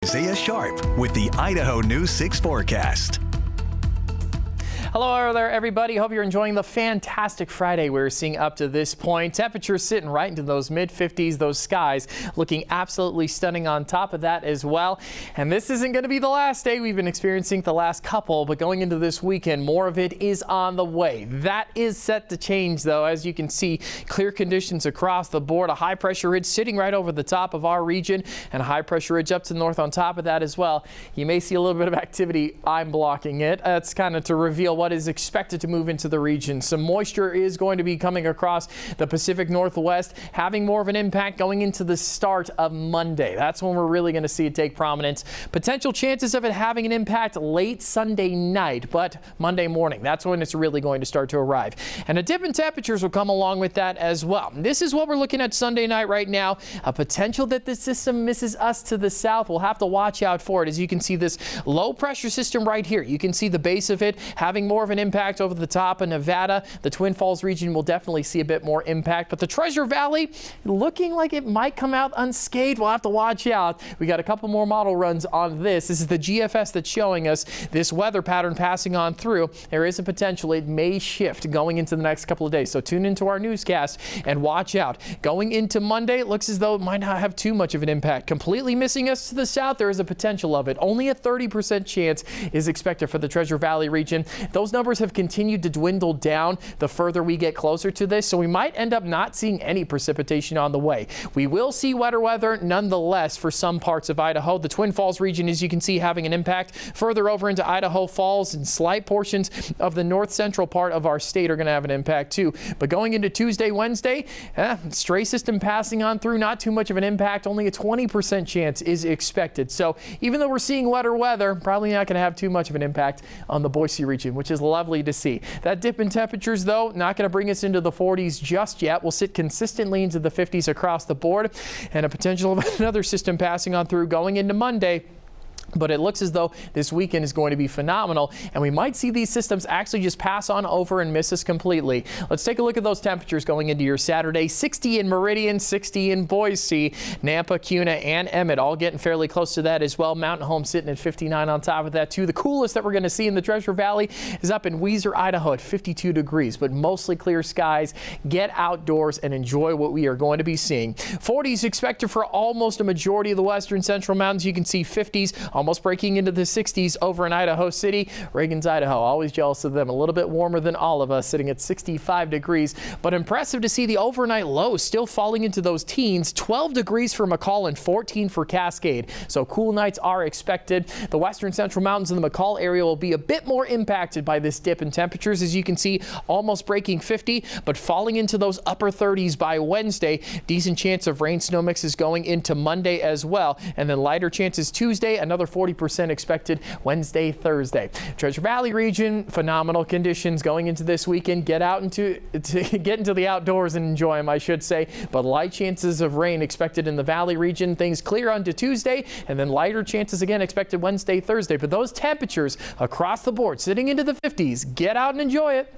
Isaiah Sharp with the Idaho News 6 forecast. Hello there, everybody. Hope you're enjoying the fantastic Friday we're seeing up to this point. Temperatures sitting right into those mid-50s, those skies looking absolutely stunning on top of that as well. And this isn't going to be the last day we've been experiencing the last couple, but going into this weekend, more of it is on the way. That is set to change, though. As you can see, clear conditions across the board. A high pressure ridge sitting right over the top of our region, and a high pressure ridge up to the north on top of that as well. You may see a little bit of activity. I'm blocking it. That's kind of to reveal what is expected to move into the region. Some moisture is going to be coming across the Pacific Northwest, having more of an impact going into the start of Monday. That's when we're really going to see it take prominence. Potential chances of it having an impact late Sunday night, but Monday morning, that's when it's really going to start to arrive. And a dip in temperatures will come along with that as well. This is what we're looking at Sunday night right now. A potential that the system misses us to the south. We'll have to watch out for it. As you can see, this low pressure system right here, you can see the base of it having more of an impact over the top of Nevada. The Twin Falls region will definitely see a bit more impact, but the Treasure Valley looking like it might come out unscathed. We'll have to watch out. We got a couple more model runs on this. This is the GFS that's showing us this weather pattern passing on through. There is a potential it may shift going into the next couple of days, so tune into our newscast and watch out. Going into Monday, it looks as though it might not have too much of an impact. Completely missing us to the south, there is a potential of it. Only a 30% chance is expected for the Treasure Valley region. Those numbers have continued to dwindle down the further we get closer to this, so we might end up not seeing any precipitation on the way. We will see wetter weather nonetheless for some parts of Idaho. The Twin Falls region, as you can see, having an impact further over into Idaho Falls, and slight portions of the north central part of our state are going to have an impact too. But going into Tuesday, Wednesday, stray system passing on through, not too much of an impact. Only a 20% chance is expected. So even though we're seeing wetter weather, probably not going to have too much of an impact on the Boise region, which is lovely to see. That dip in temperatures, though, not going to bring us into the 40s just yet. We'll sit consistently into the 50s across the board, and a potential of another system passing on through going into Monday. But it looks as though this weekend is going to be phenomenal, and we might see these systems actually just pass on over and miss us completely. Let's take a look at those temperatures going into your Saturday. 60 in Meridian, 60 in Boise, Nampa, Kuna, and Emmett, all getting fairly close to that as well. Mountain Home sitting at 59 on top of that too. The coolest that we're going to see in the Treasure Valley is up in Weiser, Idaho at 52 degrees, but mostly clear skies. Get outdoors and enjoy what we are going to be seeing. 40s expected for almost a majority of the western central mountains. You can see 50s almost breaking into the 60s over in Idaho City. Reagan's, Idaho, always jealous of them. A little bit warmer than all of us, sitting at 65 degrees. But impressive to see the overnight lows still falling into those teens. 12 degrees for McCall and 14 for Cascade. So cool nights are expected. The western central mountains in the McCall area will be a bit more impacted by this dip in temperatures. As you can see, almost breaking 50, but falling into those upper 30s by Wednesday. Decent chance of rain snow mixes going into Monday as well. And then lighter chances Tuesday, another 40% expected Wednesday, Thursday. Treasure Valley region, phenomenal conditions going into this weekend. Get out get into the outdoors and enjoy them, I should say. But light chances of rain expected in the Valley region. Things clear onto Tuesday, and then lighter chances again expected Wednesday, Thursday. But those temperatures across the board sitting into the 50s. Get out and enjoy it.